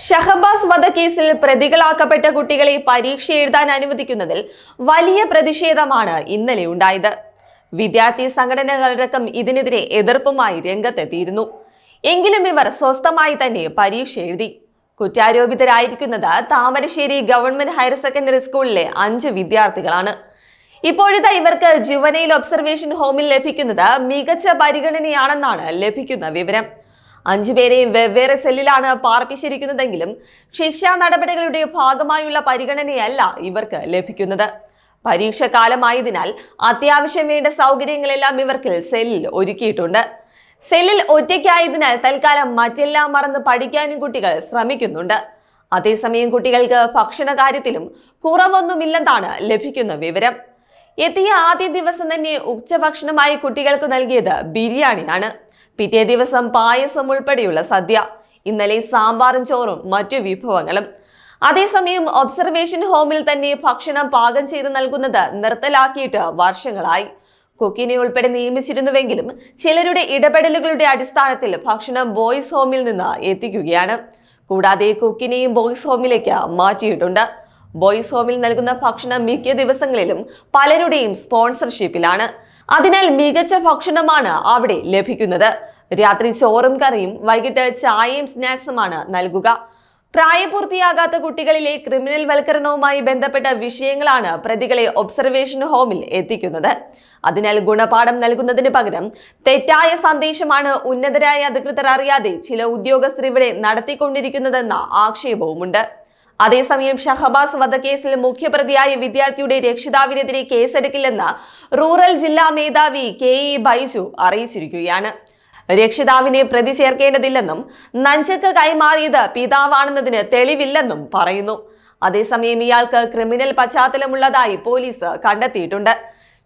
ഷഹബാസ് വധക്കേസിൽ പ്രതികളാക്കപ്പെട്ട കുട്ടികളെ പരീക്ഷ എഴുതാൻ അനുവദിക്കുന്നതിൽ വലിയ പ്രതിഷേധമാണ് ഇന്നലെ ഉണ്ടായത്. വിദ്യാർത്ഥി സംഘടനകളടക്കം ഇതിനെതിരെ എതിർപ്പുമായി രംഗത്തെത്തിയിരുന്നു. എങ്കിലും ഇവർ സ്വസ്ഥമായി തന്നെ പരീക്ഷ എഴുതി. കുറ്റാരോപിതരായിരിക്കുന്നത് താമരശ്ശേരി ഗവൺമെന്റ് ഹയർ സെക്കൻഡറി സ്കൂളിലെ 5 വിദ്യാർത്ഥികളാണ്. ഇപ്പോഴത്തെ ഇവർക്ക് ജുവനൈൽ ഒബ്സർവേഷൻ ഹോമിൽ ലഭിക്കുന്നത് മികച്ച പരിഗണനയാണെന്നാണ് ലഭിക്കുന്ന വിവരം. 5 പേരെയും വെവ്വേറെ സെല്ലിലാണ് പാർപ്പിച്ചിരിക്കുന്നതെങ്കിലും ശിക്ഷാ നടപടികളുടെ ഭാഗമായുള്ള പരിഗണനയല്ല ഇവർക്ക് ലഭിക്കുന്നത്. പരീക്ഷാകാലമായതിനാൽ അത്യാവശ്യം വേണ്ട സൗകര്യങ്ങളെല്ലാം ഇവർക്ക് സെല്ലിൽ ഒരുക്കിയിട്ടുണ്ട്. സെല്ലിൽ ഒറ്റയ്ക്കായതിനാൽ തൽക്കാലം മറ്റെല്ലാം മറന്ന് പഠിക്കാനും കുട്ടികൾ ശ്രമിക്കുന്നുണ്ട്. അതേസമയം കുട്ടികൾക്ക് ഭക്ഷണ കാര്യത്തിലും കുറവൊന്നുമില്ലെന്നാണ് ലഭിക്കുന്ന വിവരം. എത്തിയ ആദ്യ ദിവസം തന്നെ ഉച്ചഭക്ഷണമായി കുട്ടികൾക്ക് നൽകിയത് ബിരിയാണിയാണ്. പിറ്റേ ദിവസം പായസം ഉൾപ്പെടെയുള്ള സദ്യ, ഇന്നലെ സാമ്പാറും ചോറും മറ്റു വിഭവങ്ങളും. അതേസമയം ഒബ്സർവേഷൻ ഹോമിൽ തന്നെ ഭക്ഷണം പാകം ചെയ്ത് നൽകുന്നത് നിർത്തലാക്കിയിട്ട് വർഷങ്ങളായി. കുക്കിനെ ഉൾപ്പെടെ നിയമിച്ചിരുന്നുവെങ്കിലും ചിലരുടെ ഇടപെടലുകളുടെ അടിസ്ഥാനത്തിൽ ഭക്ഷണം ബോയ്സ് ഹോമിൽ നിന്ന് എത്തിക്കുകയാണ്. കൂടാതെ കുക്കിനെയും ബോയ്സ് ഹോമിലേക്ക് മാറ്റിയിട്ടുണ്ട്. ബോയ്സ് ഹോമിൽ നൽകുന്ന ഭക്ഷണം മിക്ക ദിവസങ്ങളിലും പലരുടെയും സ്പോൺസർഷിപ്പിലാണ്. അതിനാൽ മികച്ച ഭക്ഷണമാണ് അവിടെ ലഭിക്കുന്നത്. രാത്രി ചോറും കറിയും, വൈകിട്ട് ചായയും സ്നാക്സുമാണ് നൽകുക. പ്രായപൂർത്തിയാകാത്ത കുട്ടികളിലെ ക്രിമിനൽ വൽക്കരണവുമായി ബന്ധപ്പെട്ട വിഷയങ്ങളാണ് പ്രതികളെ ഒബ്സർവേഷൻ ഹോമിൽ എത്തിക്കുന്നത്. അതിനാൽ ഗുണപാഠം നൽകുന്നതിന് പകരം തെറ്റായ സന്ദേശമാണ് ഉന്നതരായ അധികൃതർ അറിയാതെ ചില ഉദ്യോഗസ്ഥർ ഇവിടെ നടത്തിക്കൊണ്ടിരിക്കുന്നതെന്ന ആക്ഷേപവുമുണ്ട്. അതേസമയം ഷഹബാസ് വധക്കേസിൽ മുഖ്യപ്രതിയായ വിദ്യാർത്ഥിയുടെ രക്ഷിതാവിനെതിരെ കേസെടുക്കില്ലെന്ന് റൂറൽ ജില്ലാ മേധാവി KE ബൈജു അറിയിച്ചിരിക്കുകയാണ്. രക്ഷിതാവിനെ പ്രതി ചേർക്കേണ്ടതില്ലെന്നും നഞ്ചക്ക് കൈമാറിയത് പിതാവാണെന്നതിന് തെളിവില്ലെന്നും പറയുന്നു. അതേസമയം ഇയാൾക്ക് ക്രിമിനൽ പശ്ചാത്തലമുള്ളതായി പോലീസ് കണ്ടെത്തിയിട്ടുണ്ട്.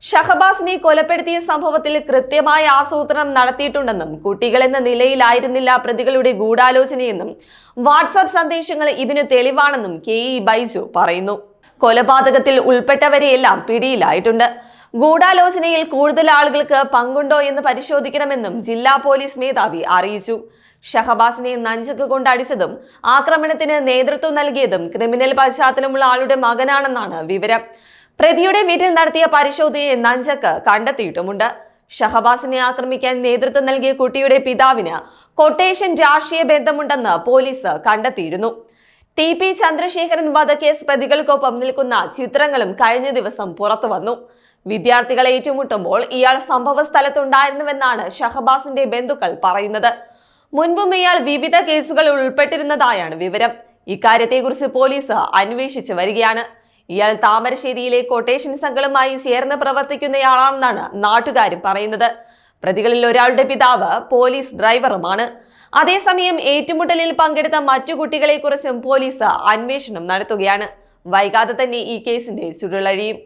ഷഹബാസിനെ കൊലപ്പെടുത്തിയ സംഭവത്തിൽ കൃത്യമായ ആസൂത്രണം നടത്തിയിട്ടുണ്ടെന്നും കുട്ടികളെന്ന നിലയിലായിരുന്നില്ല പ്രതികളുടെ ഗൂഢാലോചനയെന്നും വാട്സാപ്പ് സന്ദേശങ്ങൾ ഇതിന് തെളിവാണെന്നും KE ബൈജു പറയുന്നു. കൊലപാതകത്തിൽ ഉൾപ്പെട്ടവരെയെല്ലാം പിടിയിലായിട്ടുണ്ട്. ഗൂഢാലോചനയിൽ കൂടുതൽ ആളുകൾക്ക് പങ്കുണ്ടോ എന്ന് പരിശോധിക്കണമെന്നും ജില്ലാ പോലീസ് മേധാവി അറിയിച്ചു. ഷഹബാസിനെ നഞ്ചക്ക് കൊണ്ടടിച്ചതും ആക്രമണത്തിന് നേതൃത്വം നൽകിയതും ക്രിമിനൽ പശ്ചാത്തലമുള്ള ആളുടെ മകനാണെന്നാണ് വിവരം. പ്രതിയുടെ വീട്ടിൽ നടത്തിയ പരിശോധനയെ നഞ്ചക്ക് കണ്ടെത്തിയിട്ടുമുണ്ട്. ഷഹബാസിനെ ആക്രമിക്കാൻ നേതൃത്വം നൽകിയ കുട്ടിയുടെ പിതാവിന് കൊട്ടേഷൻ രാഷ്ട്രീയ ബന്ധമുണ്ടെന്ന് പോലീസ് കണ്ടെത്തിയിരുന്നു. TP ചന്ദ്രശേഖരൻ വധക്കേസ് പ്രതികൾക്കൊപ്പം നിൽക്കുന്ന ചിത്രങ്ങളും കഴിഞ്ഞ ദിവസം പുറത്തു വന്നു. വിദ്യാർത്ഥികളെ ഏറ്റുമുട്ടുമ്പോൾ ഇയാൾ സംഭവ സ്ഥലത്തുണ്ടായിരുന്നുവെന്നാണ് ഷഹബാസിന്റെ ബന്ധുക്കൾ പറയുന്നത്. മുൻപും ഇയാൾ വിവിധ കേസുകളിൽ ഉൾപ്പെട്ടിരുന്നതായാണ് വിവരം. ഇക്കാര്യത്തെക്കുറിച്ച് പോലീസ് അന്വേഷിച്ചു വരികയാണ്. ഇയാൾ താമരശ്ശേരിയിലെ കൊട്ടേഷൻ സംഘങ്ങളുമായി ചേർന്ന് പ്രവർത്തിക്കുന്നയാളാണെന്നാണ് നാട്ടുകാരും പറയുന്നത്. പ്രതികളിൽ ഒരാളുടെ പിതാവ് പോലീസ് ഡ്രൈവറുമാണ്. അതേസമയം ഏറ്റുമുട്ടലിൽ പങ്കെടുത്ത മറ്റു കുട്ടികളെക്കുറിച്ചും പോലീസ് അന്വേഷണം നടത്തുകയാണ്. വൈകാതെ തന്നെ ഈ കേസിന്റെ ചുരുളഴിയും.